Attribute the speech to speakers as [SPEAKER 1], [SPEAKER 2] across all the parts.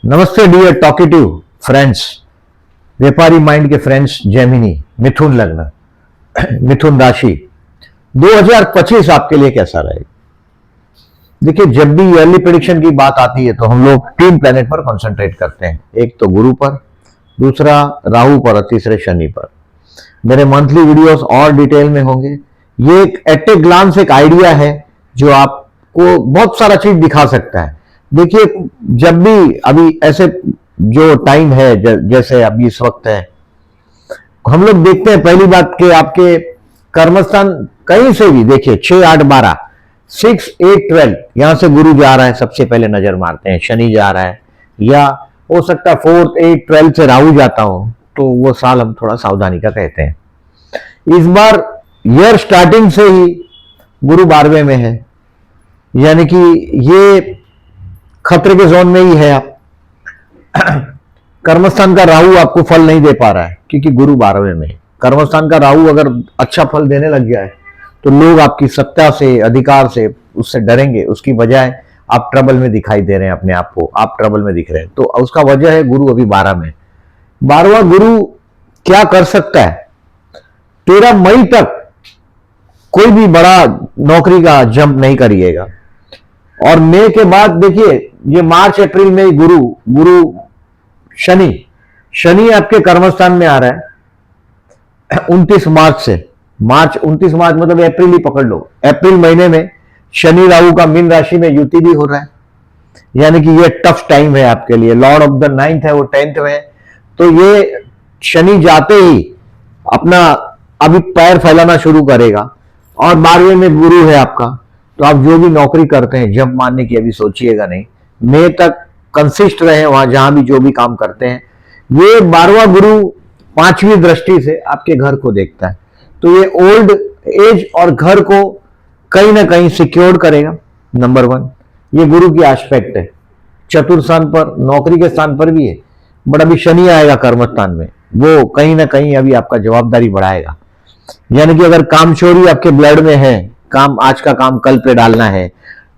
[SPEAKER 1] नमस्ते dear talkative friends, व्यापारी mind के फ्रेंड्स। जेमिनी, मिथुन लग्न, मिथुन राशि, 2025 आपके लिए कैसा रहेगा? देखिए, जब भी ईयरली प्रेडिक्शन की बात आती है तो हम लोग 3 प्लेनेट पर कंसंट्रेट करते हैं। एक तो गुरु पर, दूसरा राहु पर और तीसरे शनि पर। मेरे मंथली वीडियोस और डिटेल में होंगे। ये एक एट ए ग्लांस एक आइडिया है जो आपको बहुत सारा चीज दिखा सकता है। देखिए, जब भी अभी ऐसे जो टाइम है जैसे अभी इस वक्त है, हम लोग देखते हैं पहली बात कि आपके कर्मस्थान कहीं से भी देखिए 6, 8, 12, 6, 8, 12 यहां से गुरु जा रहा है, सबसे पहले नजर मारते हैं। शनि जा रहा है, या हो सकता है 4, 8, 12 से राहु जाता हो, तो वो साल हम थोड़ा सावधानी का कहते हैं। इस बार ईयर स्टार्टिंग से ही गुरु 12वें में है, यानी कि ये खतरे के जोन में ही है। आप कर्मस्थान का राहु आपको फल नहीं दे पा रहा है क्योंकि गुरु 12वें में। कर्मस्थान का राहु अगर अच्छा फल देने लग जाए तो लोग आपकी सत्ता से, अधिकार से, उससे डरेंगे। उसकी बजाय आप ट्रबल में दिखाई दे रहे हैं अपने आप को, आप ट्रबल में दिख रहे हैं, तो उसका वजह है गुरु अभी 12 में। 12वां गुरु क्या कर सकता है? 13 मई तक कोई भी बड़ा नौकरी का जंप नहीं करिएगा, और मई के बाद देखिए ये मार्च अप्रैल में गुरु शनि आपके कर्मस्थान में आ रहा है 29 मार्च से। 29 मार्च मतलब अप्रैल ही पकड़ लो। अप्रैल महीने में शनि राहु का मीन राशि में युति भी हो रहा है, यानी कि ये टफ टाइम है आपके लिए। लॉर्ड ऑफ द 9th है, वो 10th में है, तो ये शनि जाते ही अपना अभी पैर फैलाना शुरू करेगा। और 12वें में गुरु है आपका, तो आप जो भी नौकरी करते हैं जंप मारने की अभी सोचिएगा नहीं। मई तक कंसिस्ट रहे वहां जहां भी जो भी काम करते हैं। ये 12वां गुरु 5वीं दृष्टि से आपके घर को देखता है, तो ये ओल्ड एज और घर को कहीं ना कहीं सिक्योर करेगा। नंबर 1, ये गुरु की एस्पेक्ट है। चतुर्थ स्थान पर, नौकरी के स्थान पर भी है, बट अभी शनि आएगा कर्मस्थान में, वो कहीं ना कहीं अभी आपका जवाबदारी बढ़ाएगा। यानी कि अगर काम चोरी आपके ब्लड में है, काम आज का काम कल पे डालना है,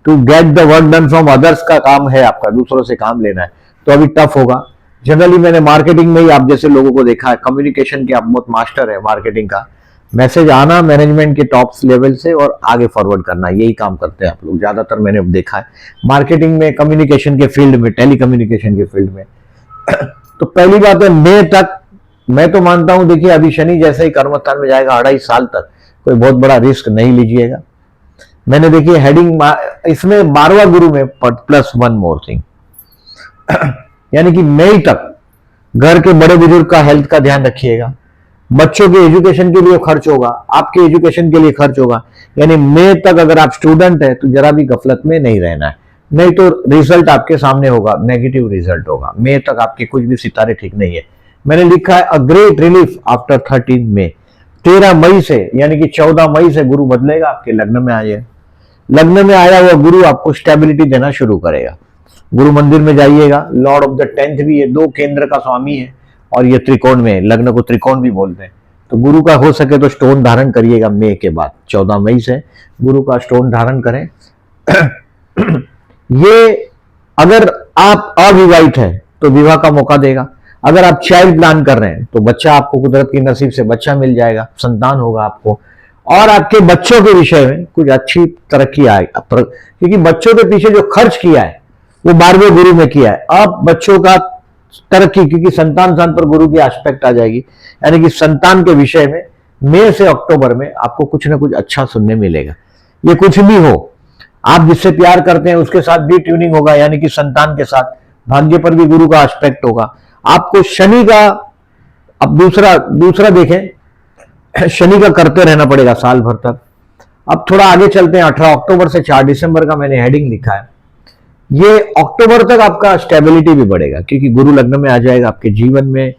[SPEAKER 1] to get the work done from others का काम है आपका, दूसरों से काम लेना है, तो अभी टफ होगा। जनरली मैंने मार्केटिंग में ही आप जैसे लोगों को देखा है, कम्युनिकेशन के आप बहुत मास्टर है। मार्केटिंग का मैसेज आना मैनेजमेंट के टॉप लेवल से और आगे फॉरवर्ड करना, यही काम करते हैं आप लोग ज्यादातर, मैंने देखा है मार्केटिंग में, कम्युनिकेशन के फील्ड में, टेली कम्युनिकेशन के फील्ड में। तो पहली बात है मई तक मैं तो मानता हूं, देखिए अभी शनि जैसे ही कर्मस्थान में जाएगा 2.5 साल तक कोई बहुत बड़ा रिस्क नहीं लीजिएगा। मैंने देखिए हेडिंग इसमें 12वां गुरु में प्लस 1 मोर थिंग, यानी कि मई तक घर के बड़े बुजुर्ग का हेल्थ का ध्यान रखिएगा। बच्चों के एजुकेशन के लिए खर्च होगा, आपके एजुकेशन के लिए खर्च होगा। यानी मई तक अगर आप स्टूडेंट है तो जरा भी गफलत में नहीं रहना है, नहीं तो रिजल्ट आपके सामने होगा, नेगेटिव रिजल्ट होगा। मई तक आपके कुछ भी सितारे ठीक नहीं है। मैंने लिखा है अ ग्रेट रिलीफ आफ्टर 13 मई। 13 मई से, यानी कि 14 मई से गुरु बदलेगा, आपके लग्न में आए। लग्न में आया हुआ गुरु आपको स्टेबिलिटी देना शुरू करेगा। गुरु मंदिर में जाइएगा। लॉर्ड ऑफ द 10th भी ये 2 केंद्र का स्वामी है, और ये त्रिकोण में, लग्न को त्रिकोण भी बोलते हैं। तो गुरु का हो सके तो स्टोन धारण करिएगा मई के बाद। 14 मई से गुरु का स्टोन धारण करें। ये अगर आप अविवाहित है तो विवाह का मौका देगा। अगर आप चाइल्ड प्लान कर रहे हैं तो बच्चा आपको कुदरत की नसीब से बच्चा मिल जाएगा, संतान होगा आपको, और आपके बच्चों के विषय में कुछ अच्छी तरक्की आएगी, क्योंकि बच्चों के पीछे जो खर्च किया है वो 12वें गुरु में किया है। अब बच्चों का तरक्की, क्योंकि संतान स्थान पर गुरु की एस्पेक्ट आ जाएगी, यानी कि संतान के विषय में मई से अक्टूबर में आपको कुछ ना कुछ अच्छा सुनने मिलेगा। ये कुछ भी हो, आप जिससे प्यार करते हैं उसके साथ भी ट्यूनिंग होगा, यानी कि संतान के साथ। भाग्य पर भी गुरु का एस्पेक्ट होगा। आपको शनि का, अब दूसरा देखें, शनि का करते रहना पड़ेगा साल भर तक। अब थोड़ा आगे चलते हैं, 18 अक्टूबर से 4 दिसंबर का मैंने हेडिंग लिखा है। ये अक्टूबर तक आपका स्टेबिलिटी भी बढ़ेगा, क्योंकि गुरु लग्न में आ जाएगा। आपके जीवन में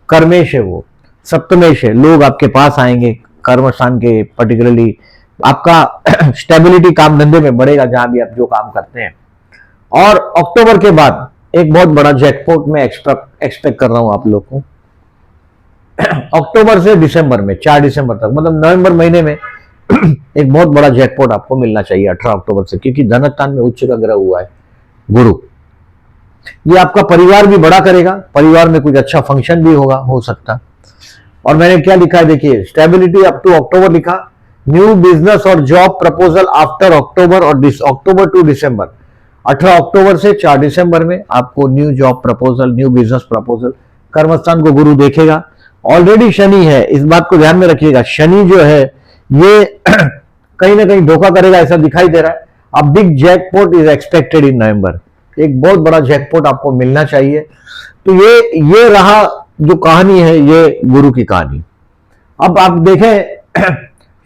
[SPEAKER 1] कर्मेश है, वो सप्तमेश है, लोग आपके पास आएंगे कर्मस्थान के, पर्टिकुलरली आपका स्टेबिलिटी काम धंधे में बढ़ेगा जहां भी आप जो काम करते हैं। और अक्टूबर के बाद एक बहुत बड़ा जैकपॉट में एक्सपेक्ट कर रहा हूं आप लोग को। अक्टूबर से दिसंबर में, 4 दिसंबर तक, मतलब नवंबर महीने में एक बहुत बड़ा जैकपॉट आपको मिलना चाहिए 18 अक्टूबर से, क्योंकि धनस्थान में उच्च का ग्रह हुआ है गुरु। ये आपका परिवार भी बड़ा करेगा, परिवार में कुछ अच्छा फंक्शन भी होगा, हो सकता। और मैंने क्या लिखा है देखिए, स्टेबिलिटी अप टू अक्टूबर लिखा, न्यू बिजनेस और जॉब प्रपोजल आफ्टर अक्टूबर और अक्टूबर टू दिसंबर, 18 अक्टूबर से 4 दिसंबर में आपको new job proposal, new business proposal, कर्मस्थान को गुरु देखेगा। ऑलरेडी शनि है, इस बात को ध्यान में रखिएगा, शनि जो है ये कहीं ना कहीं धोखा करेगा ऐसा दिखाई दे रहा है। अब big jackpot is expected in November, एक बहुत बड़ा जैकपॉट आपको मिलना चाहिए। तो ये रहा जो कहानी है, ये गुरु की कहानी। अब आप देखें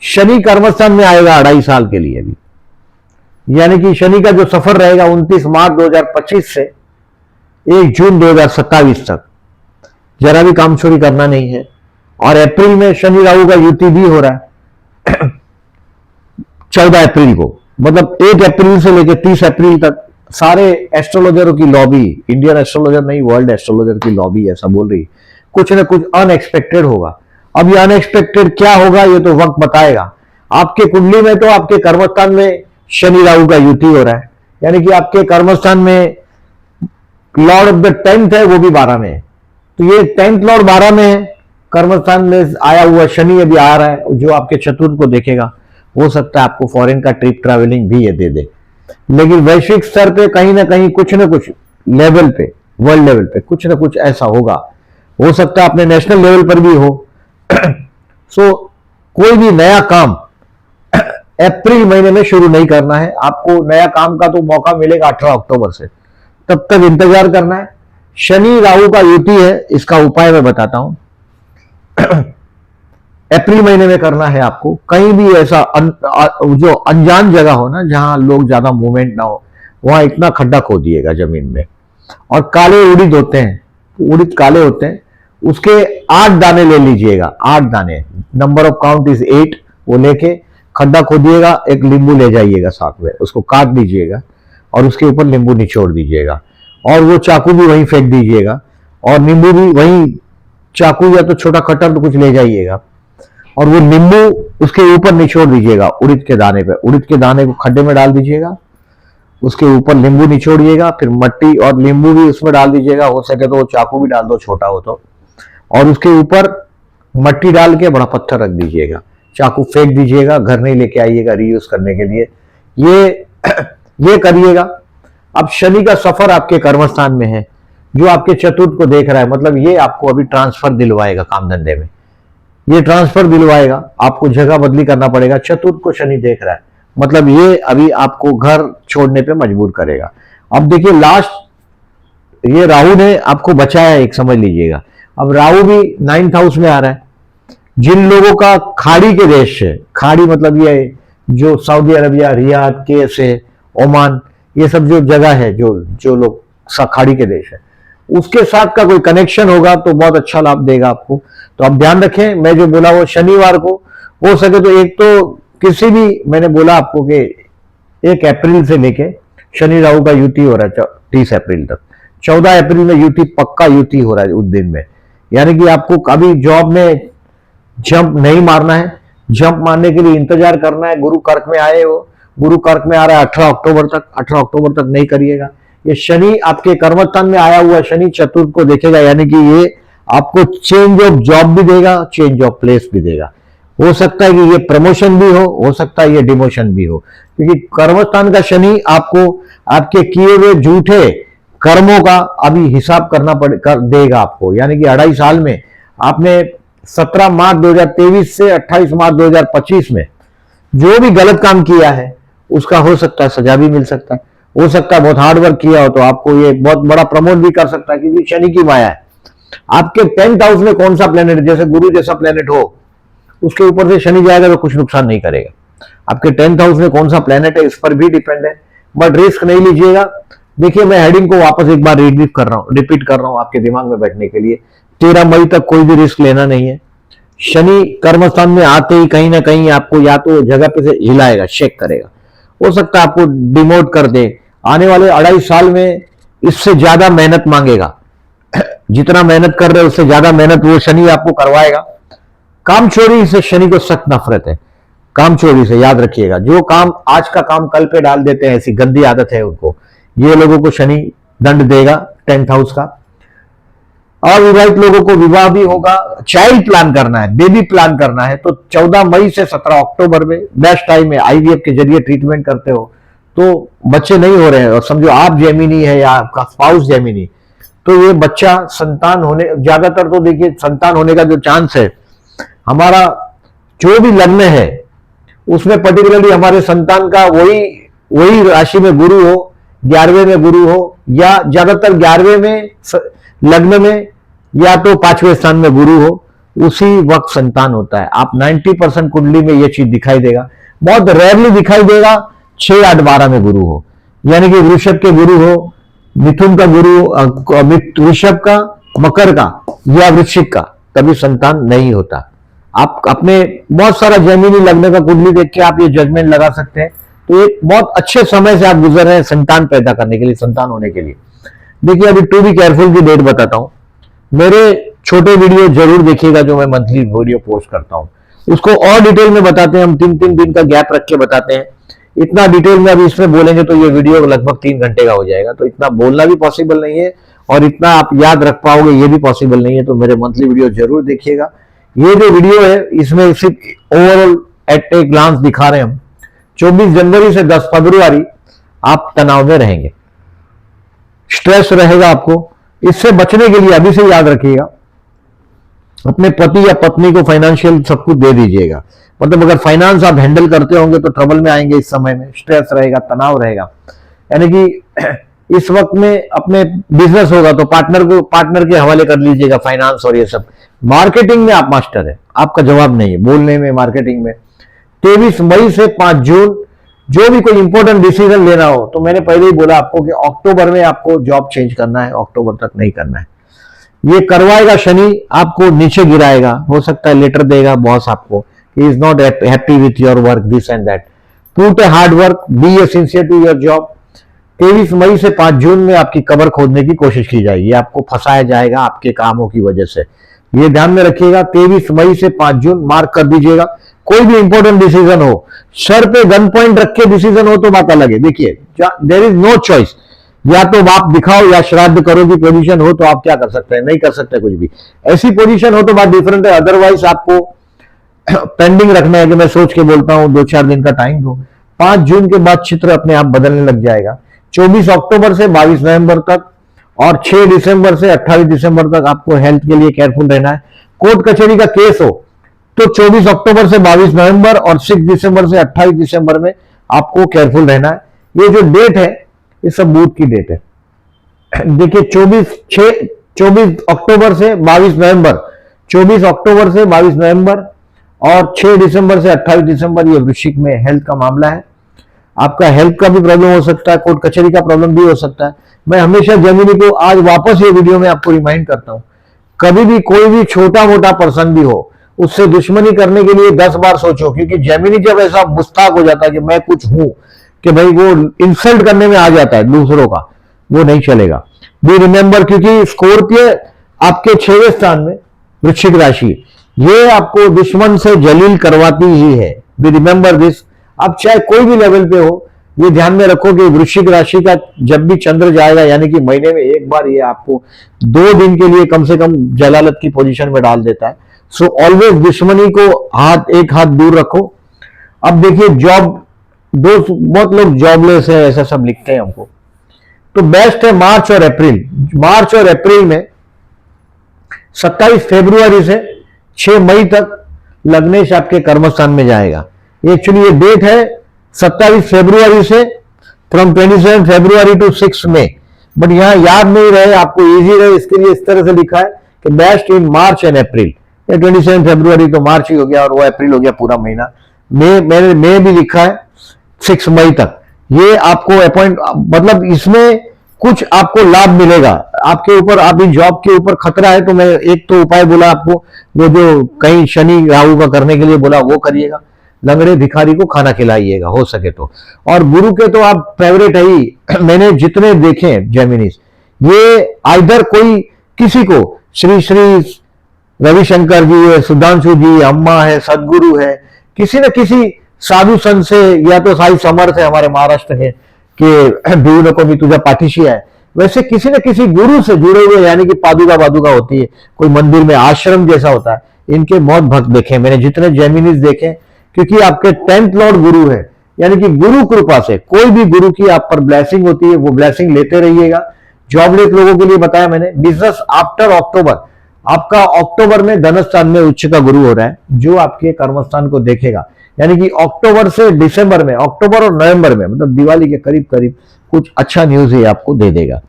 [SPEAKER 1] शनि कर्मस्थान में आएगा 2.5 साल के लिए भी, यानी कि शनि का जो सफर रहेगा 29 मार्च 2025 से 1 जून 2027 तक, जरा भी काम चोरी करना नहीं है। और अप्रैल में शनि राहु का युति भी हो रहा है 14 अप्रैल को, मतलब 1 अप्रैल से लेकर 30 अप्रैल तक सारे एस्ट्रोलॉजरों की लॉबी, इंडियन एस्ट्रोलॉजर नहीं वर्ल्ड एस्ट्रोलॉजर की लॉबी ऐसा बोल रही, कुछ ना कुछ अनएक्सपेक्टेड होगा। अब ये अनएक्सपेक्टेड क्या होगा ये तो वक्त बताएगा। आपके कुंडली में तो आपके कर्मस्थान में शनि राहु का युति हो रहा है, यानी कि आपके कर्मस्थान में लॉर्ड ऑफ द 10th है, वो भी 12 में है। तो ये 10th लॉर्ड 12 में है, कर्मस्थान में आया हुआ शनि अभी आ रहा है जो आपके चतुर्थ को देखेगा। हो सकता है आपको फॉरेन का ट्रिप ट्रैवलिंग भी ये दे दे, लेकिन वैश्विक स्तर पे कहीं ना कहीं कुछ ना कुछ लेवल पे, वर्ल्ड लेवल पे कुछ ना कुछ ऐसा होगा। हो सकता है अपने नेशनल लेवल पर भी हो। सो कोई भी नया काम अप्रैल महीने में शुरू नहीं करना है आपको। नया काम का तो मौका मिलेगा 18 अक्टूबर से, तब तक इंतजार करना है। शनि राहु का युति है, इसका उपाय मैं बताता हूं। अप्रैल महीने में करना है आपको। कहीं भी ऐसा जो अनजान जगह हो ना, जहां लोग ज्यादा मूवमेंट ना हो, वहां इतना खड्डा खोदिएगा जमीन में। और काले उड़ीद होते हैं, उड़ीद काले होते हैं, उसके 8 दाने ले लीजिएगा, 8 दाने, नंबर ऑफ काउंट इज 8, वो लेके खड्डा खोदिएगा। एक नींबू ले जाइएगा साथ में, उसको काट दीजिएगा और उसके ऊपर नींबू निचोड़ दीजिएगा, और वो चाकू भी वहीं फेंक दीजिएगा, और नींबू भी वहीं, चाकू या तो छोटा कटर तो कुछ ले जाइएगा, और वो नींबू उसके ऊपर निचोड़ दीजिएगा उड़ीद के दाने पे। उड़ीद के दाने को खड्डे में डाल दीजिएगा, उसके ऊपर नींबू निचोड़िएगा, फिर मट्टी और नींबू भी उसमें डाल दीजिएगा, हो सके तो वो चाकू भी डाल दो छोटा हो तो, और उसके ऊपर मट्टी डाल के बड़ा पत्थर रख दीजिएगा, चाकू फेंक दीजिएगा, घर नहीं लेके आइएगा रीयूज करने के लिए। ये करिएगा। अब शनि का सफर आपके कर्मस्थान में है, जो आपके चतुर्थ को देख रहा है, मतलब ये आपको अभी ट्रांसफर दिलवाएगा काम धंधे में, ये ट्रांसफर दिलवाएगा, आपको जगह बदली करना पड़ेगा। चतुर्थ को शनि देख रहा है, मतलब ये अभी आपको घर छोड़ने पे मजबूर करेगा। अब देखिए लास्ट ये राहु ने आपको बचाया एक, समझ लीजिएगा। अब राहु भी 9th हाउस में आ रहा है। जिन लोगों का खाड़ी के देश है, खाड़ी मतलब ये जो Saudi Arabia, Riyadh, case, Oman, ये सब जो जगह है, जो लोग खाड़ी के देश है, उसके साथ का कोई कनेक्शन होगा तो बहुत अच्छा लाभ देगा आपको। तो आप ध्यान रखें, मैं जो बोला वो शनिवार को हो सके तो एक तो किसी भी, मैंने बोला आपको कि 1 अप्रैल से लेके शनि राहु का युति हो रहा है 30 अप्रैल तक। 14 अप्रैल में युति, पक्का युति हो रहा है उस दिन में, यानी कि आपको कभी जॉब में जंप नहीं मारना है। जंप मारने के लिए इंतजार करना है। गुरु कर्क में आए हो, गुरु कर्क में आ रहा है 18 अक्टूबर तक, 18 अक्टूबर तक नहीं करिएगा। ये शनि आपके कर्मस्थान में आया हुआ शनि चतुर्थ को देखेगा, यानी कि ये आपको चेंज ऑफ जॉब भी देगा, चेंज ऑफ प्लेस भी देगा। हो सकता है कि ये प्रमोशन भी हो सकता है ये डिमोशन भी हो, क्योंकि कर्मस्थान का शनि आपको आपके किए हुए झूठे कर्मों का अभी हिसाब कर देगा आपको। यानी कि 2.5 साल में आपने 17 मार्च 2023 से 28 मार्च 2025 में जो भी गलत काम किया है उसका हो सकता है सजा भी मिल सकता है। हो सकता है बहुत हार्ड वर्क किया हो तो आपको ये बहुत बड़ा प्रमोट भी कर सकता है, क्योंकि शनि की माया है। आपके 10th हाउस में कौन सा प्लेनेट, जैसे गुरु जैसा प्लेनेट हो, उसके ऊपर से शनि जाएगा तो कुछ नुकसान नहीं करेगा। आपके 10th हाउस में कौन सा प्लेनेट है इस पर भी डिपेंड है, बट रिस्क नहीं लीजिएगा। देखिए मैं हेडिंग को वापस एक बार रिपीट कर रहा हूं आपके दिमाग में बैठने के लिए। 13 मई तक कोई भी रिस्क लेना नहीं है। शनि कर्मस्थान में आते ही कहीं ना कहीं आपको या तो जगह पे से हिलाएगा, शेक करेगा, हो सकता है आपको डिमोट कर दे। आने वाले 2.5 साल में इससे ज्यादा मेहनत मांगेगा, जितना मेहनत कर रहे हैं उससे ज्यादा मेहनत वो शनि आपको करवाएगा। काम चोरी से शनि को सख्त नफरत है, काम चोरी से, याद रखिएगा। जो काम आज का काम कल पे डाल देते हैं, ऐसी गंदी आदत है उनको, ये लोगों को शनि दंड देगा। 10th हाउस का। अविवाहित लोगों को विवाह भी होगा, चाइल्ड प्लान करना है, बेबी प्लान करना है, तो 14 मई से 17 अक्टूबर में बेस्ट टाइम है। आईवीएफ के जरिए ट्रीटमेंट करते हो तो बच्चे नहीं हो रहे हैं, और समझो आप जेमिनी है या आपका स्पाउस जेमिनी, तो ये बच्चा संतान होने, ज्यादातर तो देखिए संतान होने का जो चांस है, हमारा जो भी लग्न है उसमें पर्टिकुलरली हमारे संतान का वही राशि में गुरु हो, 11वें में गुरु हो, या ज्यादातर 11वें में लग्न में या तो 5वें स्थान में गुरु हो, उसी वक्त संतान होता है। आप 90% कुंडली में यह चीज दिखाई देगा। बहुत रेयरली दिखाई देगा 6, 8, 12 में गुरु हो, यानी कि वृषभ के गुरु हो, मिथुन का गुरु, वृषभ का, मकर का या वृश्चिक का, तभी संतान नहीं होता। आप अपने बहुत सारा जेमिनी लग्न का कुंडली देख के आप ये जजमेंट लगा सकते हैं। तो एक बहुत अच्छे समय से आप गुजर रहे हैं संतान पैदा करने के लिए, संतान होने के लिए। देखिए अभी टू बी केयरफुल की डेट बताता हूं। मेरे छोटे वीडियो जरूर देखिएगा जो मैं मंथली वीडियो पोस्ट करता हूं, उसको और डिटेल में बताते हैं हम, 3-3 दिन का गैप रख के बताते हैं। इतना डिटेल में अभी इसमें बोलेंगे तो ये वीडियो लगभग 3 घंटे का हो जाएगा, तो इतना बोलना भी पॉसिबल नहीं है और इतना आप याद रख पाओगे ये भी पॉसिबल नहीं है। तो मेरे मंथली वीडियो जरूर देखिएगा। ये जो वीडियो है इसमें सिर्फ ओवरऑल एट ए ग्लांस दिखा रहे हैं हम। 24 जनवरी से 10 फरवरी आप तनाव में रहेंगे, स्ट्रेस रहेगा आपको। इससे बचने के लिए अभी से याद रखिएगा, अपने पति या पत्नी को फाइनेंशियल सब कुछ दे दीजिएगा। मतलब अगर फाइनेंस आप हैंडल करते होंगे तो ट्रबल में आएंगे, इस समय में स्ट्रेस रहेगा, तनाव रहेगा। यानी कि इस वक्त में अपने बिजनेस होगा तो पार्टनर के हवाले कर लीजिएगा फाइनेंस और ये सब। मार्केटिंग में आप मास्टर है, आपका जवाब नहीं है बोलने में, मार्केटिंग में। 23 मई से 5 जून जो भी कोई इंपॉर्टेंट डिसीजन लेना हो, तो मैंने पहले ही बोला आपको कि अक्टूबर में आपको जॉब चेंज करना है, अक्टूबर तक नहीं करना है। ये करवाएगा शनि, आपको नीचे गिराएगा, हो सकता है लेटर देगा बॉस आपको, he is not happy with your work, this and that. Put a hard work, be a sincere to your job. 23 मई से 5 जून में आपकी कबर खोदने की कोशिश की जाएगी, आपको फंसाया जाएगा आपके कामों की वजह से, ये ध्यान में रखिएगा। 23 मई से 5 जून मार्क कर दीजिएगा। कोई भी इंपॉर्टेंट डिसीजन हो, सर पे गन पॉइंट रख के डिसीजन हो तो बात अलग है। देखिए देयर इज नो चॉइस, या तो बाप दिखाओ या श्राद्ध करो की पोजीशन हो तो आप क्या कर सकते हैं, नहीं कर सकते कुछ भी। ऐसी पोजीशन हो तो बात डिफरेंट है, अदरवाइज आपको पेंडिंग रखना है कि मैं सोच के बोलता हूं, 2-4 दिन का टाइम दो। 5 जून के बाद चित्र अपने आप बदलने लग जाएगा। 24 अक्टूबर से 22 नवंबर तक और 6 दिसंबर से 28 दिसंबर तक आपको हेल्थ के लिए केयरफुल रहना है। कोर्ट कचहरी का केस हो तो 24 अक्टूबर से 22 नवंबर और 6 दिसंबर से 28 दिसंबर में आपको केयरफुल रहना है। ये जो डेट है ये सब बुध की डेट है। देखिए 24 अक्टूबर से 22 नवंबर, 24 अक्टूबर से 22 नवंबर और 6 दिसंबर से 28 दिसंबर ये वृश्चिक में हेल्थ का मामला है। आपका हेल्थ का भी प्रॉब्लम हो सकता है, कोर्ट कचहरी का प्रॉब्लम भी हो सकता है। मैं हमेशा जेमिनी को आज वापस ये वीडियो में आपको रिमाइंड करता हूं, कभी भी कोई भी छोटा मोटा पर्सन भी हो, उससे दुश्मनी करने के लिए 10 बार सोचो, क्योंकि जेमिनी जब ऐसा मुस्ताक हो जाता है कि मैं कुछ हूं, कि भाई वो इंसल्ट करने में आ जाता है दूसरों का, वो नहीं चलेगा। बी रिमेंबर, क्योंकि स्कॉर्पियो आपके 6वें स्थान में, वृश्चिक राशि, ये आपको दुश्मन से जलील करवाती ही है। Be remember this. अब चाहे कोई भी लेवल पे हो, ये ध्यान में रखो कि वृश्चिक राशि का जब भी चंद्र जाएगा, यानी कि महीने में एक बार, ये आपको 2 दिन के लिए कम से कम जलालत की पोजीशन में डाल देता है। सो ऑलवेज दुश्मनी को एक हाथ दूर रखो। अब देखिए जॉब, बहुत लोग जॉबलेस है ऐसा सब लिखते हैं हमको, तो बेस्ट है मार्च और अप्रैल। मार्च और अप्रैल में 27 फरवरी से 6 मई तक लग्नेश आपके कर्मस्थान में जाएगा। एक्चुअली ये डेट है 27 फरवरी से फ्रॉम 27 फरवरी टू 6 मई, बट यहां याद नहीं रहे, आपको इजी रहे इसके लिए इस तरह से लिखा है कि best in March and April. 27 फरवरी तो मार्च ही हो गया और वो अप्रैल हो गया पूरा महीना। मैंने मई भी लिखा है 6 मई तक। ये आपको अपॉइंट, मतलब इसमें कुछ आपको लाभ मिलेगा आपके ऊपर। आप इन जॉब के ऊपर खतरा है तो मैं एक तो उपाय बोला आपको, वो जो कहीं शनि राहु का करने के लिए बोला वो करिएगा। लंगड़े भिखारी को खाना खिलाइएगा हो सके तो। और गुरु के तो आप फेवरेट है ही, मैंने जितने देखे जेमिनीज, ये आइदर कोई किसी को, श्री श्री रविशंकर जी है, सुधांशु जी, अम्मा है, सदगुरु है, किसी न किसी साधु संत से, या तो साई समर्थ है हमारे महाराष्ट्र के कि भिवू नको मी तुझ्या पाठीशी आहे, वैसे किसी न किसी गुरु से जुड़े हुए, यानी कि पादुका वादुका होती है, कोई मंदिर में आश्रम जैसा होता है, इनके बहुत भक्त देखे मैंने, जितने जेमिनीज देखे, क्योंकि आपके 10th लॉर्ड गुरु है, यानी कि गुरु कृपा से कोई भी गुरु की आप पर ब्लेसिंग होती है, वो ब्लेसिंग लेते रहिएगा। जॉबलेस लोगों के लिए बताया मैंने, बिजनेस आफ्टर अक्टूबर, आपका अक्टूबर में धन स्थान में उच्च का गुरु हो रहा है, जो आपके कर्मस्थान को देखेगा, यानी कि अक्टूबर से दिसंबर में, अक्टूबर और नवंबर में, मतलब दिवाली के करीब करीब कुछ अच्छा न्यूज ही आपको दे देगा,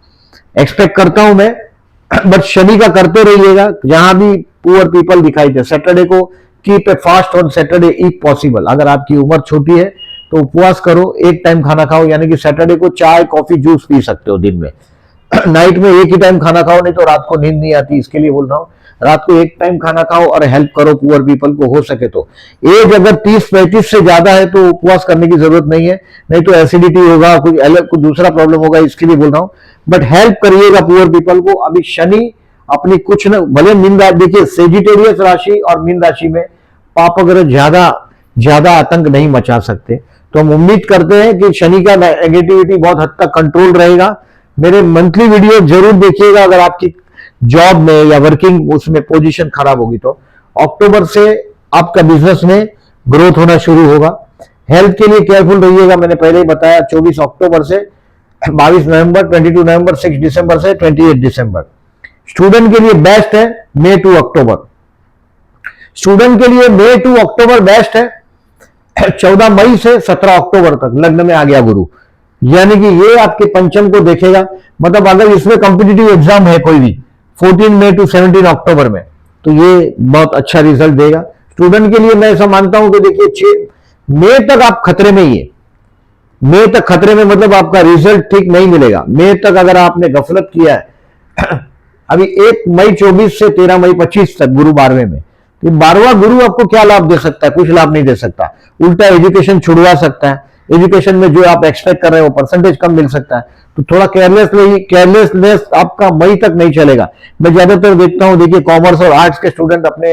[SPEAKER 1] एक्सपेक्ट करता हूं मैं। बट शनि का करते रहिएगा, जहां भी पुअर पीपल दिखाई दे, सैटरडे को keep a fast on Saturday if possible. अगर आपकी उम्र छोटी है तो उपवास करो, एक टाइम खाना खाओ, यानी कि सैटरडे को चाय कॉफी जूस पी सकते हो दिन में। नाइट में एक ही टाइम खाना खाओ, नहीं तो रात को नींद नहीं आती, इसके लिए बोल रहा हूं। रात को एक टाइम खाना खाओ और हेल्प करो पुअर पीपल को, हो सके तो। एज अगर 30-35 से ज्यादा है तो उपवास करने की जरूरत नहीं है, नहीं तो एसिडिटी होगा, कुछ अलग कुछ दूसरा प्रॉब्लम होगा, इसके लिए बोल रहा हूं। बट हेल्प करिएगा पुअर पीपल को। अभी शनि अपनी कुछ न, भले मीन राशि, देखिए सेजिटेरियस राशि और मीन राशि में पाप ग्रह ज्यादा आतंक नहीं मचा सकते, तो हम उम्मीद करते हैं कि शनि का नेगेटिविटी बहुत हद तक कंट्रोल रहेगा। मेरे मंथली वीडियो जरूर देखिएगा। अगर आपकी जॉब में या वर्किंग उसमें पोजीशन खराब होगी तो अक्टूबर से आपका बिजनेस में ग्रोथ होना शुरू होगा। हेल्थ के लिए केयरफुल रहिएगा, मैंने पहले ही बताया। 24 अक्टूबर से 22 नवंबर, 22 नवंबर, 6 दिसंबर से 28 दिसंबर। स्टूडेंट के लिए बेस्ट है मई टू अक्टूबर। स्टूडेंट के लिए मई टू अक्टूबर बेस्ट है। 14 मई से 17 अक्टूबर तक लग्न में आ गया गुरु, यानी कि ये आपके पंचम को देखेगा। मतलब अगर इसमें कॉम्पिटिटिव एग्जाम है कोई भी 14 मई टू 17 अक्टूबर में, तो ये बहुत अच्छा रिजल्ट देगा। स्टूडेंट के लिए मैं ऐसा मानता हूं कि देखिए 6 मई तक आप खतरे में ही है। मई तक खतरे में मतलब आपका रिजल्ट ठीक नहीं मिलेगा। मई तक अगर आपने गफलत किया है अभी 1 मई 24 से 13 मई 25 तक गुरु 12वें में, तो 12वां गुरु आपको क्या लाभ दे सकता है? कुछ लाभ नहीं दे सकता, उल्टा एजुकेशन छुड़वा सकता है। एजुकेशन में जो आप एक्सपेक्ट कर रहे हो परसेंटेज कम मिल सकता है, तो थोड़ा केयरलेसनेस आपका मई तक नहीं चलेगा। मैं ज्यादातर देखता हूं, देखिए कॉमर्स और आर्ट्स के स्टूडेंट अपने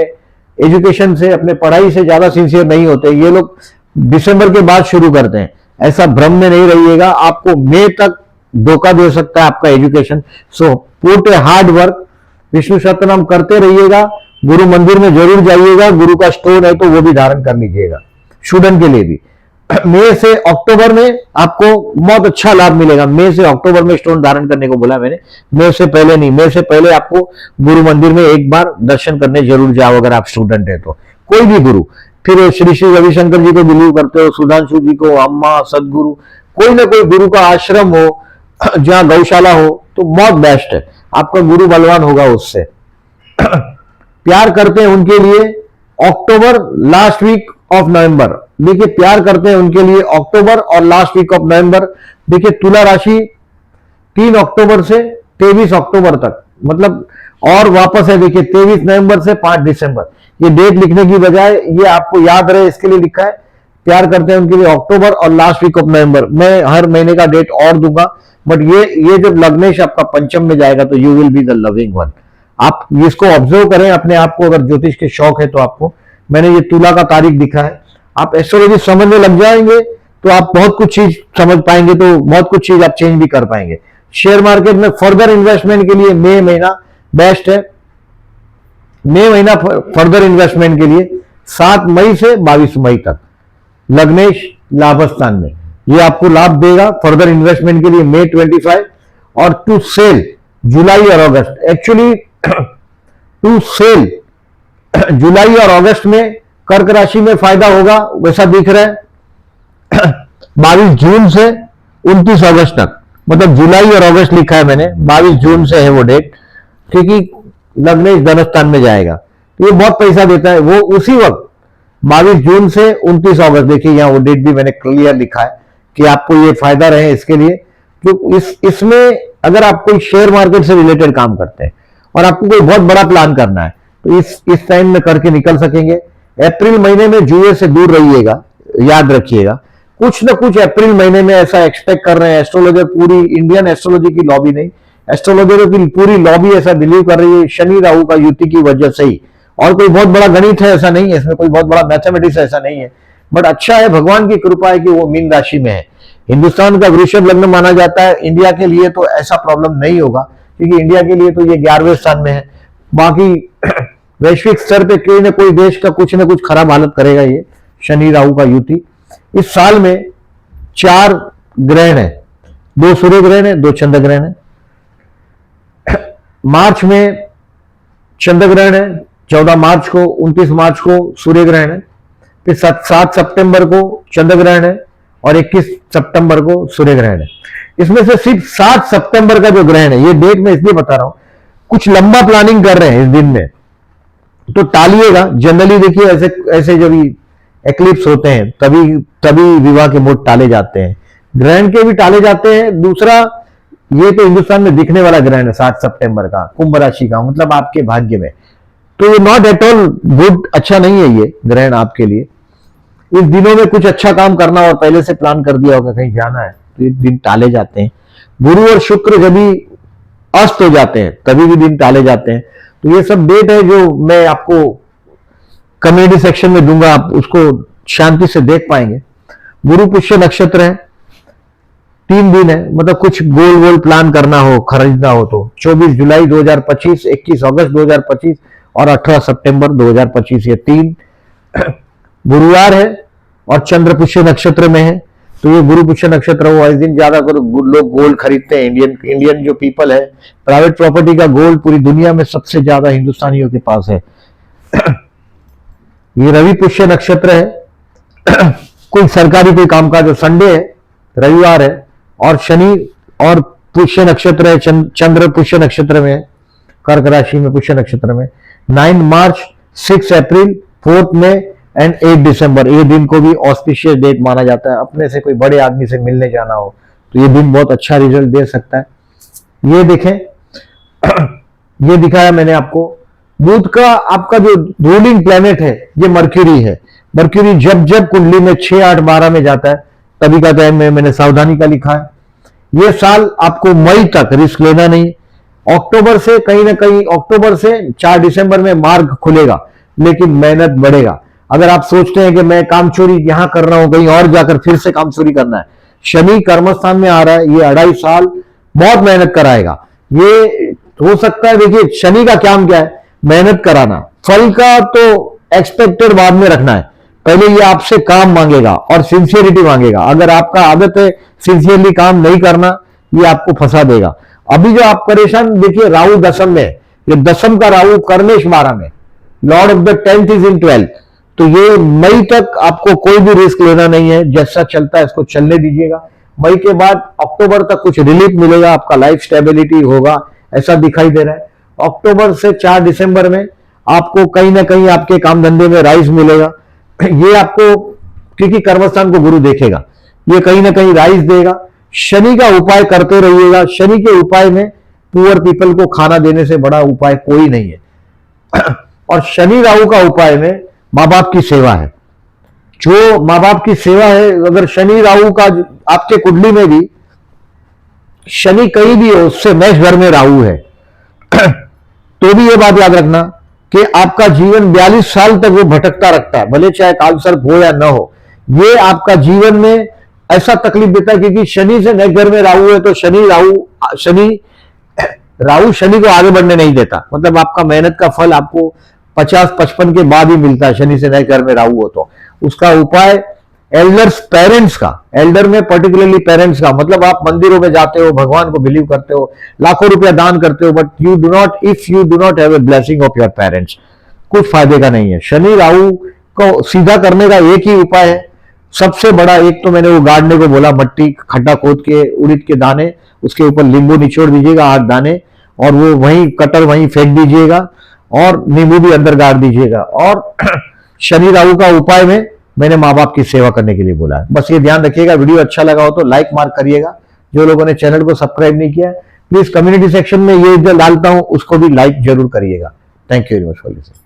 [SPEAKER 1] एजुकेशन से, अपने पढ़ाई से ज्यादा सिंसियर नहीं होते, ये लोग दिसंबर के बाद शुरू करते हैं। ऐसा भ्रम में नहीं रहिएगा, आपको मई तक धोखा दे सकता है आपका education. So put a hard work, Vishnu Sahasranama करते रहिएगा, गुरु मंदिर में जरूर जाइएगा, गुरु का स्टोन है तो वो भी धारण कर लीजिएगा। स्टूडेंट के लिए भी मई से अक्टूबर में आपको बहुत अच्छा लाभ मिलेगा। मई से अक्टूबर में स्टोन धारण करने को बोला मैंने, मई से पहले नहीं। मई से पहले आपको गुरु मंदिर में एक बार दर्शन करने जरूर जाओ अगर आप स्टूडेंट है तो, कोई भी गुरु। फिर श्री श्री रविशंकर जी को बिलीव करते हो, सुधांशु जी को, अम्मा, सदगुरु, कोई ना कोई गुरु का आश्रम हो, जहां गौशाला हो, तो बहुत बेस्ट है। आपका गुरु बलवान होगा उससे। प्यार करते हैं उनके लिए अक्टूबर, लास्ट वीक ऑफ नवंबर। देखिए प्यार करते हैं उनके लिए अक्टूबर और लास्ट वीक ऑफ नवंबर। देखिए तुला राशि 3 अक्टूबर से 23 अक्टूबर तक, मतलब और वापस है। देखिए 23 नवंबर से 5 दिसंबर, ये डेट लिखने की बजाय ये आपको याद रहे इसके लिए लिखा है। प्यार करते हैं उनके लिए अक्टूबर और लास्ट वीक ऑफ नवंबर। मैं हर महीने का डेट और दूंगा, बट ये जब लग्नेश आपका पंचम में जाएगा तो you will be the loving one. आप इसको ऑब्जर्व करें अपने आप को, अगर ज्योतिष के शौक है तो आपको, मैंने ये तुला का तारीख दिखा है, आप एस्ट्रोलॉजी समझने लग जाएंगे तो आप बहुत कुछ चीज समझ पाएंगे, तो बहुत कुछ चीज आप चेंज भी कर पाएंगे। शेयर मार्केट में फर्दर इन्वेस्टमेंट के लिए मई महीना बेस्ट है। मई महीना फर्दर इन्वेस्टमेंट के लिए 7 मई से 22 मई तक लग्नेश लाभस्थान में, ये आपको लाभ देगा फर्दर इन्वेस्टमेंट के लिए। मई 25 और टू सेल जुलाई और अगस्त, एक्चुअली टू सेल जुलाई और अगस्त में कर्क राशि में फायदा होगा, वैसा दिख रहा है। 22 जून से 29 अगस्त तक, मतलब जुलाई और अगस्त लिखा है मैंने, 22 जून से है वो डेट, क्योंकि लग्नेश धनस्थान में जाएगा तो ये बहुत पैसा देता है। वो उसी वक्त 22 जून से 29 अगस्त, देखिए यहाँ वो डेट भी मैंने क्लियर लिखा है कि आपको ये फायदा रहे इसके लिए। तो इसमें अगर आप कोई शेयर मार्केट से रिलेटेड काम करते हैं और आपको कोई बहुत बड़ा प्लान करना है तो इस टाइम में करके निकल सकेंगे। अप्रैल महीने में जुए से दूर रहिएगा, याद रखिएगा। कुछ ना कुछ अप्रैल महीने में ऐसा एक्सपेक्ट कर रहे हैं। एस्ट्रोलॉजर, पूरी इंडियन एस्ट्रोलॉजी की लॉबी नहीं, एस्ट्रोलॉजरों की पूरी लॉबी ऐसा बिलीव कर रही है शनि राहु का युति की वजह से ही। और कोई बहुत बड़ा गणित है ऐसा नहीं है, इसमें कोई बहुत बड़ा मैथमेटिक्स ऐसा नहीं है, बट अच्छा है, भगवान की कृपा है कि वो मीन राशि में है। हिंदुस्तान का वृषभ लग्न माना जाता है, इंडिया के लिए तो ऐसा प्रॉब्लम नहीं होगा, क्योंकि इंडिया के लिए तो ये 11वें स्थान में है। बाकी वैश्विक स्तर पे कोई ना कोई देश का कुछ ना कुछ खराब हालत करेगा ये शनि राहु का युति। इस साल में 4 ग्रहण है, 2 सूर्य ग्रहण है, 2 चंद्र ग्रहण है। मार्च में चंद्र ग्रहण है, 14 मार्च को, 29 मार्च को सूर्य ग्रहण है, फिर 7 सितंबर को चंद्र ग्रहण है और 21 सितंबर को सूर्य ग्रहण है। इसमें से सिर्फ 7 सितंबर का जो ग्रहण है, ये डेट मैं इसलिए बता रहा हूं, कुछ लंबा प्लानिंग कर रहे हैं इस दिन में तो टालिएगा। जनरली देखिए ऐसे ऐसे जब एक्लिप्स होते हैं तभी विवाह के मुहूर्त टाले जाते हैं, ग्रहण के भी टाले जाते हैं। दूसरा, ये तो हिंदुस्तान में दिखने वाला ग्रहण है 7 सितंबर का, कुंभ राशि का, मतलब आपके भाग्य में, तो ये नॉट एट ऑल गुड, अच्छा नहीं है ये ग्रहण आपके लिए। इस दिनों में कुछ अच्छा काम करना और पहले से प्लान कर दिया होगा कहीं जाना है तो ये दिन टाले जाते हैं। गुरु और शुक्र जब भी अस्त हो जाते हैं तभी भी दिन टाले जाते हैं। तो ये सब डेट है जो मैं आपको कमेडी सेक्शन में दूंगा, आप उसको शांति से देख पाएंगे। गुरु पुष्य नक्षत्र है, 3 दिन है, मतलब कुछ गोल प्लान करना हो, खरीदना हो तो 24 जुलाई 2025, 21 अगस्त 2025 और 18 सितंबर 2025, ये 3 गुरुवार है और चंद्र पुष्य नक्षत्र में है। तो ये गुरु पुष्य नक्षत्र हुआ, इस दिन ज्यादा लोग गोल्ड खरीदते हैं। इंडियन जो पीपल है, प्राइवेट प्रॉपर्टी का गोल्ड पूरी दुनिया में सबसे ज्यादा हिंदुस्तानियों के पास है। ये रवि पुष्य नक्षत्र है, कोई सरकारी कोई कामकाज, संडे है, रविवार है, और शनि और पुष्य नक्षत्र है, चंद्र पुष्य नक्षत्र में है, कर्क राशि में पुष्य नक्षत्र में। 9 मार्च, 6 अप्रैल, 4 मई एंड 8 दिसंबर, ये दिन को भी ऑस्पिशियस डेट माना जाता है। अपने से कोई बड़े आदमी से मिलने जाना हो तो ये दिन बहुत अच्छा रिजल्ट दे सकता है। ये देखें, ये दिखाया मैंने आपको। बुध का आपका जो रूलिंग प्लेनेट है ये मर्क्यूरी है। मर्क्यूरी जब कुंडली में 6, 8, 12 में जाता है तभी का टाइम में मैंने सावधानी का लिखा है। ये साल आपको मई तक रिस्क लेना नहीं, अक्टूबर से कहीं ना कहीं, अक्टूबर से 4 दिसंबर में मार्ग खुलेगा, लेकिन मेहनत बढ़ेगा। अगर आप सोचते हैं कि मैं काम चोरी यहां कर रहा हूं, कहीं और जाकर फिर से काम चोरी करना है, शनि कर्मस्थान में आ रहा है, ये 2.5 साल बहुत मेहनत कराएगा। ये हो सकता है, देखिए शनि का काम क्या है, मेहनत कराना, फल का तो एक्सपेक्टेड बाद में रखना है, पहले ये आपसे काम मांगेगा और सिंसियरिटी मांगेगा। अगर आपका आदत है सिंसियरली काम नहीं करना, ये आपको फंसा देगा। अभी जो आप परेशान, देखिए राहु दशम में, ये दशम का राहु कर्मेश 12 में, Lord of the 10th is in 12th, तो ये मई तक आपको कोई भी रिस्क लेना नहीं है, जैसा चलता है इसको चलने दीजिएगा। मई के बाद अक्टूबर तक कुछ रिलीफ मिलेगा, आपका लाइफ स्टेबिलिटी होगा, ऐसा दिखाई दे रहा है। अक्टूबर से 4 दिसंबर में आपको कहीं ना कहीं आपके काम धंधे में राइज मिलेगा। ये आपको, क्योंकि कर्मस्थान को गुरु देखेगा, ये कहीं ना कहीं राइज देगा। शनि का उपाय करते रहिएगा। शनि के उपाय में पुअर पीपल को खाना देने से बड़ा उपाय कोई नहीं है। और शनि राहु का उपाय में माँ बाप की सेवा है। जो माँ बाप की सेवा है, अगर शनि राहु का आपके कुंडली में भी शनि कहीं भी हो, उससे मेष घर में राहु है तो भी ये बात याद रखना कि आपका जीवन 42 साल तक वो भटकता रखता है, भले चाहे कालसर्प हो या ना हो। ये आपका जीवन में ऐसा तकलीफ देता है, क्योंकि शनि से नेक्स्ट घर में राहु है, तो राहु शनि को आगे बढ़ने नहीं देता। मतलब आपका मेहनत का फल आपको 50-55 के बाद ही मिलता है, शनि से नेक्स्ट घर में राहु हो तो। उसका उपाय एल्डर्स, पेरेंट्स का, एल्डर में पर्टिकुलरली पेरेंट्स का, मतलब आप मंदिरों में जाते हो, भगवान को बिलीव करते हो, लाखों रुपया दान करते हो, but you do not, if you do not have a blessing of your parents, कुछ फायदे का नहीं है। शनि राहु को सीधा करने का एक ही उपाय है, सबसे बड़ा। एक तो मैंने वो गाड़ने को बोला, मट्टी खड्डा खोद के उड़द के दाने, उसके ऊपर नींबू निचोड़ दीजिएगा 8 दाने, और वो वहीं कटर वहीं फेंक दीजिएगा, और नींबू भी अंदर गाड़ दीजिएगा। और शनि राहु का उपाय में मैंने माँ बाप की सेवा करने के लिए बोला है। बस ये ध्यान रखिएगा। वीडियो अच्छा लगा हो तो लाइक मार्क करिएगा। जो लोगों ने चैनल को सब्सक्राइब नहीं किया, प्लीज कम्युनिटी सेक्शन में ये जो डालता हूं उसको भी लाइक जरूर करिएगा। Thank you very much for listening.